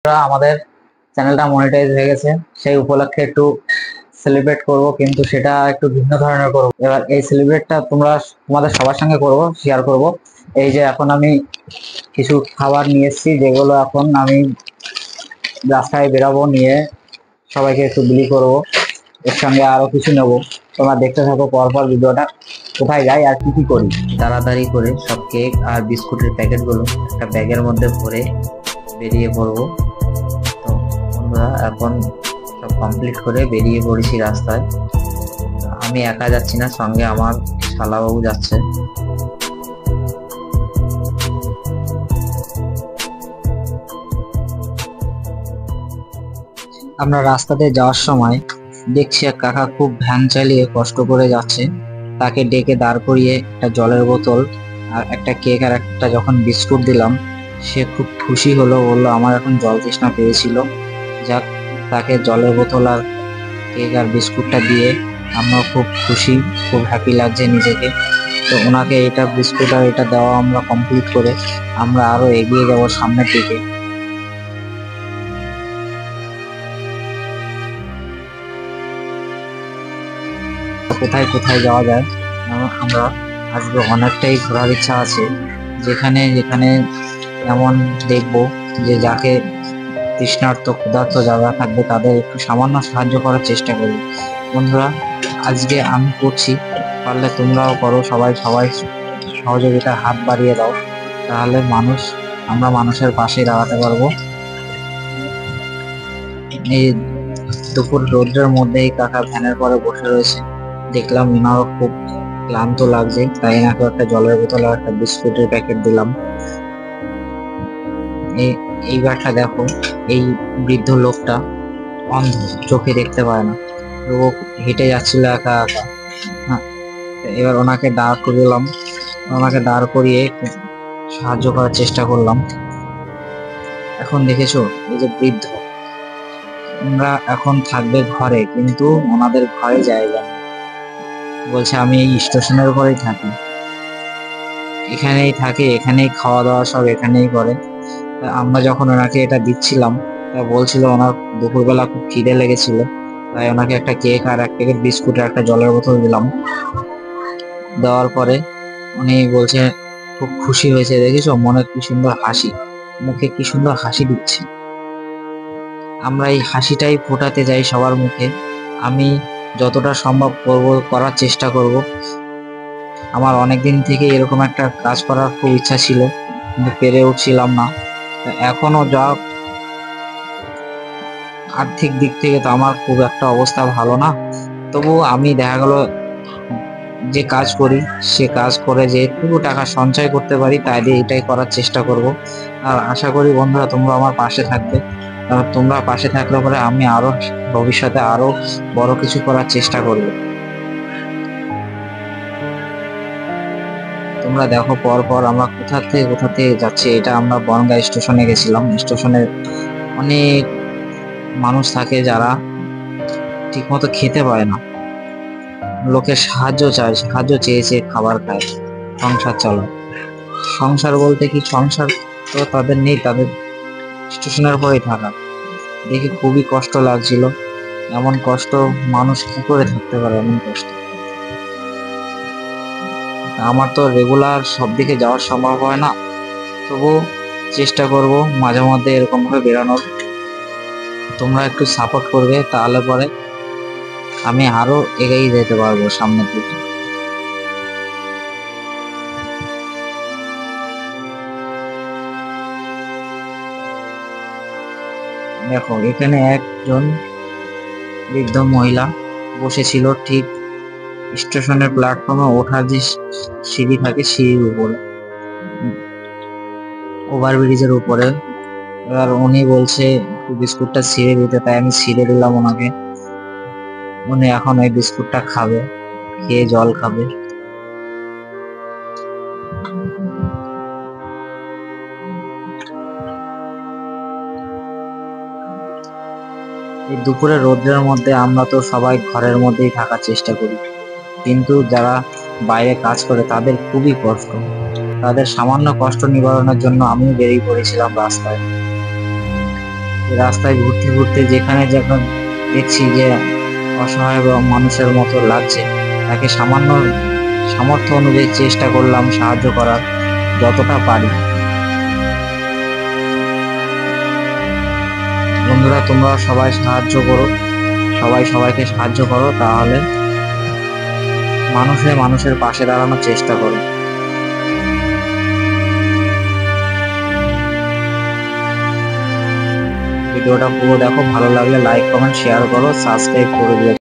আমাদের চ্যানেলটা মনিটাইজ হয়ে গেছে, সেই উপলক্ষে একটু সেলিব্রেট করব, কিন্তু সেটা একটু ভিন্ন ধরনের করব। এবার এই সেলিব্রেটটা তোমাদের সবার সঙ্গে করব, শেয়ার করব। এই যে এখন আমি কিছু খাবার নিয়ে এসেছি, যেগুলো এখন আমি রাস্তায় বেরাবো, নিয়ে সবাইকে একটু বিলি করব। এর সঙ্গে আরো কিছু নেব। তোমরা দেখতে থাকো পরপর ভিডিওটা, কোথায় যাই আর কি কি করি। তাড়াতাড়ি করে সব কেক আর বিস্কুটের প্যাকেটগুলো একটা ব্যাগের মধ্যে ভরে বেরিয়ে পড়বো। তো বন্ধুরা, এখন সব কমপ্লিট করে বেরিয়ে পড়েছি রাস্তায়। আমি একা যাচ্ছি না, সঙ্গে আমার শালাবাবু যাচ্ছে। আমরা রাস্তাতে যাওয়ার সময় দেখছি এক কাকা খুব ভ্যান চালিয়ে কষ্ট করে যাচ্ছে। তাকে ডেকে দাঁড় করিয়ে একটা জলের বোতল আর একটা কেক আর একটা যখন বিস্কুট দিলাম, সে খুব খুশি হলো, বললো আমার এখন জল তৃষ্ণা পেয়েছিল। যাক, তাকে জলের বোতল আর কেক আর বিস্কুটটা দিয়ে আমরা খুব খুশি, খুব হ্যাপি লাগছে নিজেকে। তো ওনাকে এটা বিস্কুট আর এটা দেওয়া আমরা কমপ্লিট করে আমরা আরো এগিয়ে যাব সামনের দিকে। কোথায় কোথায় যাওয়া যায়, আমরা আজকে অনেকটাই ঘোরার ইচ্ছা আছে। যেখানে যেখানে এমন দেখবো যে যাকে তৃষ্ণার্ত ক্ষুধার্ত যারা থাকবে তাদের একটু সামান্য সাহায্য করার চেষ্টা করব। বন্ধুরা, আজকে আমি করছি, পারলে তোমরাও করো। সবাই সবাই সহযোগিতার হাত বাড়িয়ে দাও, তাহলে আমরা মানুষের পাশে দাঁড়াতে পারবো। এই দুপুর রোদ্রের মধ্যেই কাকা ভ্যানের পরে বসে রয়েছে। দেখলাম এনারও খুব ক্লান্ত লাগছে, তাই এনাকে একটা জলের বোতল আর একটা বিস্কুটের প্যাকেট দিলাম। এইবারটা দেখো, এই বৃদ্ধ লোকটা অন্ধ, চোখে দেখতে পায় না, ও হেঁটে যাচ্ছিল একা একা। হ্যাঁ, এবার ওনাকে দাঁড় করিলাম, ওনাকে দাঁড় করিয়ে সাহায্য করার চেষ্টা করলাম। এখন দেখেছো, এই যে বৃদ্ধ, ওনারা এখন থাকবে ঘরে, কিন্তু ওনাদের ঘরে জায়গা নেই। বলছে আমি এই স্টেশনের উপরেই থাকি, এখানেই থাকে, এখানেই খাওয়া দাওয়া সব এখানেই করে। আমরা যখন ওনাকে এটা দিচ্ছিলাম, তা বলছিল ওনার দুপুরবেলা খুব খিদে লেগেছিল, তাই ওনাকে একটা কেক আর এক প্যাকেট বিস্কুট আর একটা জলের বোতল দিলাম। দেওয়ার পরে উনি বলছে খুব খুশি হয়েছে, দেখেছো মনে কি সুন্দর হাসি, মুখে কি সুন্দর হাসি দিচ্ছে। আমরা এই হাসিটাই ফোটাতে যাই সবার মুখে। আমি যতটা সম্ভব করার চেষ্টা করব। আমার অনেকদিন থেকে এরকম একটা কাজ করার খুব ইচ্ছা ছিল, কিন্তু পেরে উঠছিলাম না। এখনো যা আর্থিক দিক থেকে তো আমার খুব একটা অবস্থা ভালো না, তবু আমি দেখা গেল যে কাজ করি, সে কাজ করে যেটুকু টাকা সঞ্চয় করতে পারি তাই দিয়ে এটাই করার চেষ্টা করব। আর আশা করি বন্ধুরা তোমরা আমার পাশে থাকবে, কারণ তোমরা পাশে থাকলে পরে আমি আরো ভবিষ্যতে আরো বড় কিছু করার চেষ্টা করব। তোমরা দেখো পর পর আমরা কোথা থেকে যাচ্ছি। এটা আমরা বনগাঁ স্টেশনে গেছিলাম। স্টেশনে অনেক মানুষ থাকে যারা ঠিক মতো খেতে পায় না, লোকের সাহায্য চায়, সাহায্য চেয়েছে খাবার খায়, সংসার চালায়। সংসার বলতে কি, সংসার তো তাদের নেই, তাদের স্টেশনের পরেই থাকা। দেখে খুবই কষ্ট লাগছিল। এমন কষ্ট মানুষ কি করে থাকতে পারে, এমন কষ্ট। আমার তো রেগুলার সব দিকে যাওয়ার সম্ভব হয় না, তবু চেষ্টা করব মাঝে মধ্যে এরকম ভাবে বেরানোর। তোমরা একটু সাপোর্ট করবে, তাহলে পরে আমি আরো এগিয়ে যেতে পারবো সামনের দিকে। দেখো, এখানে একজন বৃদ্ধ মহিলা বসেছিল ঠিক স্টেশনের প্ল্যাটফর্মে ওঠার যে সিঁড়ি থাকে, সিঁড়ির উপরে, ওভারব্রিজের উপরে। এবার উনি বলছে বিস্কুটটা ছিঁড়ে দিতে, তাই আমি ছিঁড়ে দিলাম ওনাকে। উনি এখন ওই বিস্কুটটা খাবে, খেয়ে জল খাবে। এই দুপুরে রোদ্রের মধ্যে আমরা তো সবাই ঘরের মধ্যেই থাকার চেষ্টা করি, কিন্তু যারা বাইরে কাজ করে তাদের খুবই কষ্ট। তাদের সামান্য কষ্ট নিবারণের জন্য আমি বেরিয়ে পড়েছিলাম রাস্তায়। রাস্তায় ঘুরতে ঘুরতে যেখানে যখন দেখছি যে অসহায় বা মানুষের মতো লাগছে, তাকে সামান্য সামর্থ্য অনুযায়ী চেষ্টা করলাম সাহায্য করার যতটা পারি। বন্ধুরা, তোমরা সবাই সাহায্য করো, সবাই সবাইকে সাহায্য করো, তাহলে মানুষের পাশে দাঁড়ানোর চেষ্টা করো। ভিডিওটা পুরো দেখো, ভালো লাগলে লাইক কমেন্ট শেয়ার করো, সাবস্ক্রাইব করে দিও।